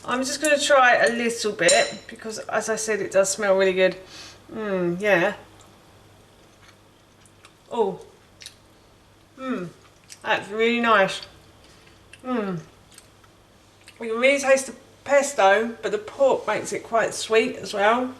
I'm just going to try a little bit because, as I said, it does smell really good. Yeah. Oh. That's really nice. You can really taste the pesto, but the pork makes it quite sweet as well.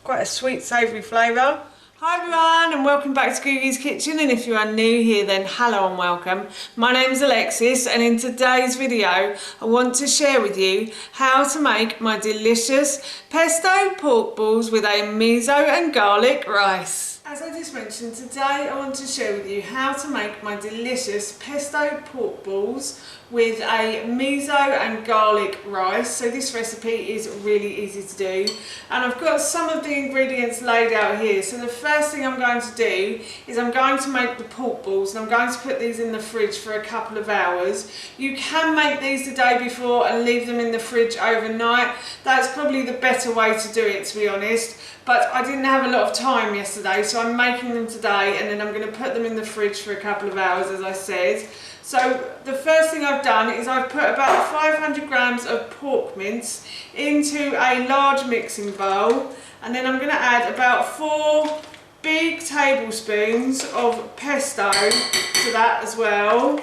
Quite a sweet, savoury flavour. Hi everyone and welcome back to Googie's Kitchen, and if you are new here then hello and welcome. My name is Alexis, and in today's video I want to share with you how to make my delicious pesto pork balls with a miso and garlic rice. As I just mentioned, today I want to share with you how to make my delicious pesto pork balls with a miso and garlic rice. So this recipe is really easy to do, and I've got some of the ingredients laid out here. So the first thing I'm going to do is I'm going to make the pork balls, and I'm going to put these in the fridge for a couple of hours. You can make these the day before and leave them in the fridge overnight. That's probably the better way to do it, to be honest. But I didn't have a lot of time yesterday, so I'm making them today, and then I'm going to put them in the fridge for a couple of hours, as I said. So the first thing I've done is I've put about 500 grams of pork mince into a large mixing bowl, and then I'm going to add about 4 big tablespoons of pesto to that as well.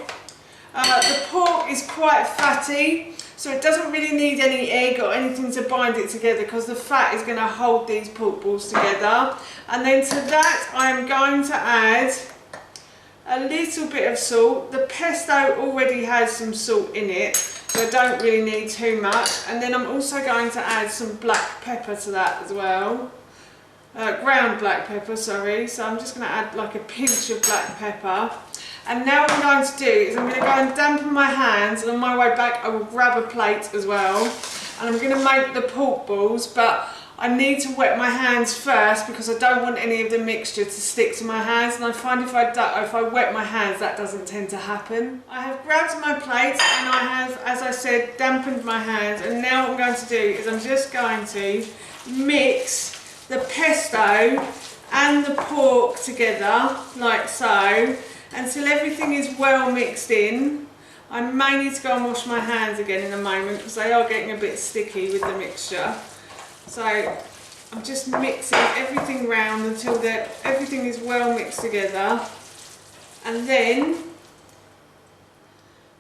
The pork is quite fatty, so it doesn't really need any egg or anything to bind it together, because the fat is going to hold these pork balls together. And then to that I am going to add a little bit of salt. The pesto already has some salt in it, so I don't really need too much. And then I'm also going to add some black pepper to that as well. Ground black pepper, sorry. So I'm just going to add like a pinch of black pepper. And now what I'm going to do is I'm going to go and dampen my hands, and on my way back I will grab a plate as well. And I'm going to make the pork balls, but I need to wet my hands first because I don't want any of the mixture to stick to my hands, and I find if I wet my hands that doesn't tend to happen. I have grabbed my plate and I have, as I said, dampened my hands, and now what I'm going to do is I'm just going to mix the pesto and the pork together like so, until everything is well mixed in. I may need to go and wash my hands again in a moment because they are getting a bit sticky with the mixture. So I'm just mixing everything round until everything is well mixed together, and then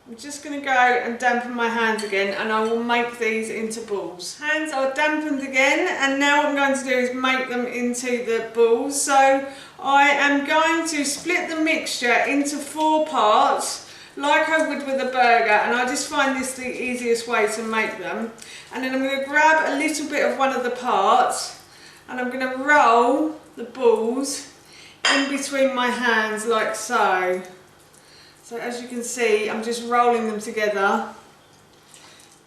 I'm just going to go and dampen my hands again, and I will make these into balls. Hands are dampened again, and now what I'm going to do is make them into the balls. So I am going to split the mixture into 4 parts like I would with a burger, and I just find this the easiest way to make them. And then I'm going to grab a little bit of one of the parts, and I'm going to roll the balls in between my hands like so. So as you can see, I'm just rolling them together,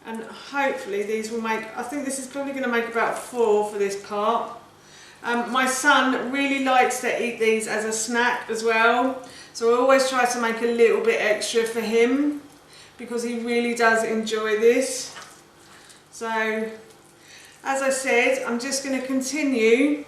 and hopefully these will make, I think this is probably going to make about 4 for this part. My son really likes to eat these as a snack as well, so I always try to make a little bit extra for him because he really does enjoy this. So as I said, I'm just going to continue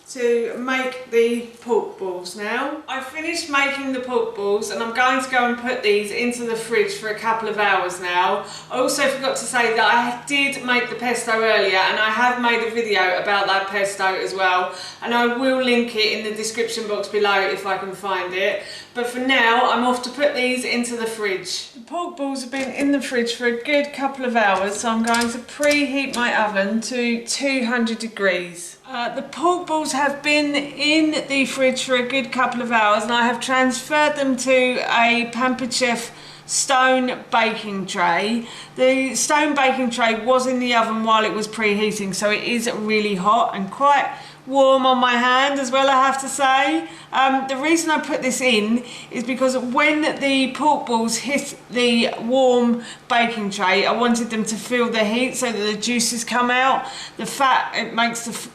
to make the pork balls now. I've finished making the pork balls, and I'm going to go and put these into the fridge for a couple of hours now. I also forgot to say that I did make the pesto earlier, and I have made a video about that pesto as well, and I will link it in the description box below if I can find it. But for now I'm off to put these into the fridge. The pork balls have been in the fridge for a good couple of hours, so I'm going to preheat my oven to 200 degrees. The pork balls have been in the fridge for a good couple of hours, and I have transferred them to a Pampered Chef stone baking tray. The stone baking tray was in the oven while it was preheating, so it is really hot and quite warm on my hand as well, I have to say. The reason I put this in is because when the pork balls hit the warm baking tray, I wanted them to feel the heat so that the juices come out. The fat, it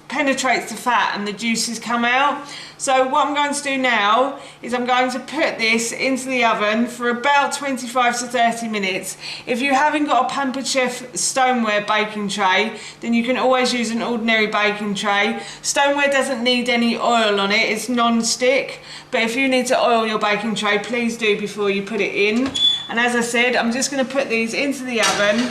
penetrates the fat and the juices come out. So what I'm going to do now is I'm going to put this into the oven for about 25 to 30 minutes. If you haven't got a Pampered Chef stoneware baking tray, then you can always use an ordinary baking tray. Stoneware doesn't need any oil on it, it's non-stick, but if you need to oil your baking tray, please do before you put it in. And as I said, I'm just going to put these into the oven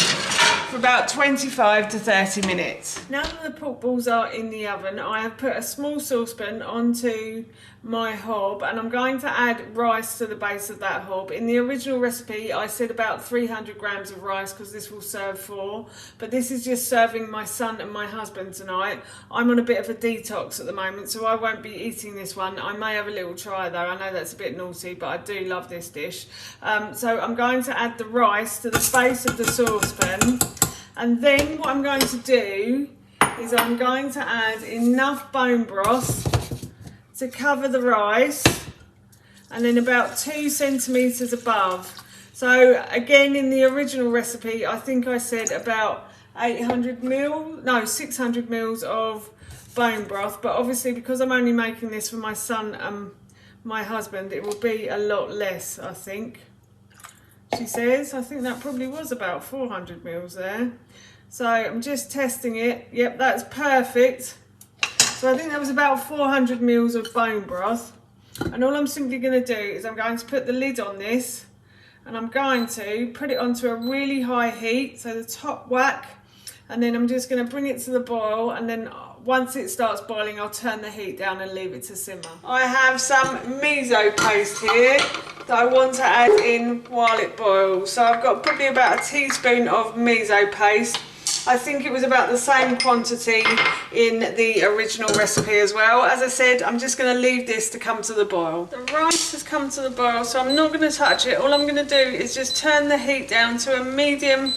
for about 25 to 30 minutes. Now that the pork balls are in the oven, I have put a small saucepan onto my hob and I'm going to add rice to the base of that hob. In the original recipe I said about 300 grams of rice because this will serve 4, but this is just serving my son and my husband tonight. I'm on a bit of a detox at the moment, so I won't be eating this one. I may have a little try though. I know that's a bit naughty, but I do love this dish. So I'm going to add the rice to the base of the saucepan, and then what I'm going to do is I'm going to add enough bone broth to cover the rice, and then about 2 centimetres above. So again, in the original recipe I think I said about 600 mils of bone broth, but obviously because I'm only making this for my son and my husband, it will be a lot less, I think. She says, I think that probably was about 400 mils there. So I'm just testing it. Yep, that's perfect. So I think that was about 400 mils of bone broth. And all I'm simply going to do is I'm going to put the lid on this and I'm going to put it onto a really high heat, so the top whack, and then I'm just going to bring it to the boil, and then once it starts boiling I'll turn the heat down and leave it to simmer. I have some miso paste here that I want to add in while it boils. So I've got probably about a teaspoon of miso paste. I think it was about the same quantity in the original recipe as well. As I said, I'm just going to leave this to come to the boil. The rice has come to the boil, so I'm not going to touch it. All I'm going to do is just turn the heat down to a medium,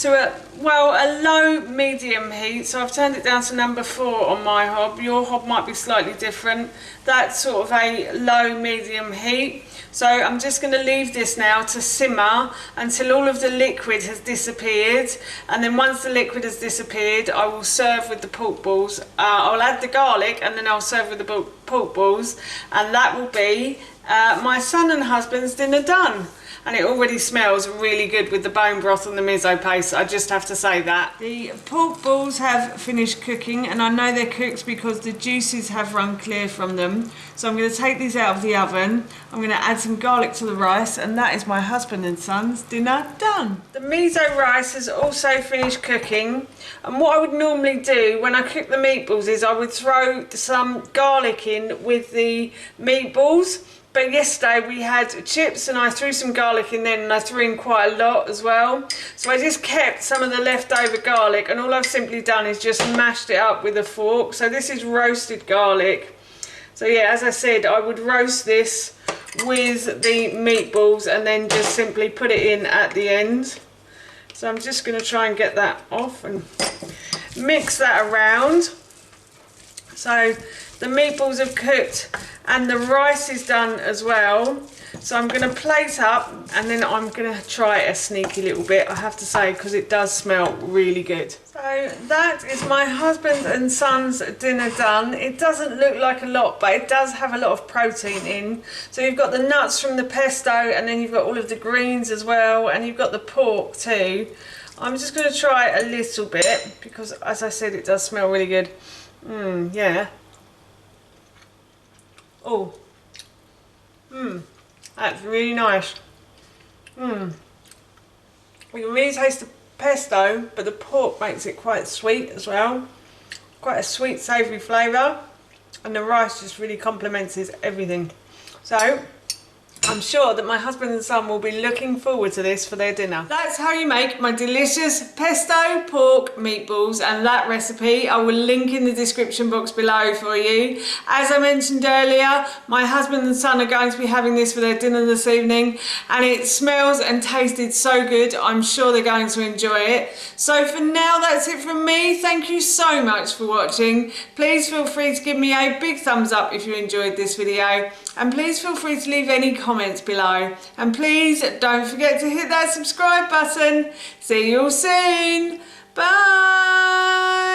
a low medium heat. So I've turned it down to number 4 on my hob. Your hob might be slightly different. That's sort of a low medium heat. So I'm just going to leave this now to simmer until all of the liquid has disappeared, and then once the liquid has disappeared I will serve with the pork balls. I'll add the garlic and then I'll serve with the pork balls, and that will be my son and husband's dinner done. And it already smells really good with the bone broth and the miso paste, I just have to say that. The pork balls have finished cooking, and I know they're cooked because the juices have run clear from them. So I'm going to take these out of the oven. I'm going to add some garlic to the rice, and that is my husband and son's dinner done. The miso rice has also finished cooking, and what I would normally do when I cook the meatballs is I would throw some garlic in with the meatballs. But yesterday we had chips and I threw some garlic in then, and I threw in quite a lot as well. So I just kept some of the leftover garlic, and all I've simply done is just mashed it up with a fork. So this is roasted garlic. So yeah, as I said, I would roast this with the meatballs and then just simply put it in at the end. So I'm just going to try and get that off and mix that around. So the meatballs have cooked and the rice is done as well. So I'm going to plate up, and then I'm going to try a sneaky little bit, I have to say, because it does smell really good. So that is my husband and son's dinner done. It doesn't look like a lot, but it does have a lot of protein in. So you've got the nuts from the pesto, and then you've got all of the greens as well, and you've got the pork too. I'm just going to try a little bit because, as I said, it does smell really good. Yeah. Oh. That's really nice. You can really taste the pesto, but the pork makes it quite sweet as well. Quite a sweet, savoury flavour. And the rice just really complements everything. So I'm sure that my husband and son will be looking forward to this for their dinner. That's how you make my delicious pesto pork meatballs, and that recipe I will link in the description box below for you. As I mentioned earlier, my husband and son are going to be having this for their dinner this evening, and it smells and tasted so good. I'm sure they're going to enjoy it. So for now, that's it from me. Thank you so much for watching. Please feel free to give me a big thumbs up if you enjoyed this video, and please feel free to leave any comments below, and please don't forget to hit that subscribe button. See you all soon. Bye.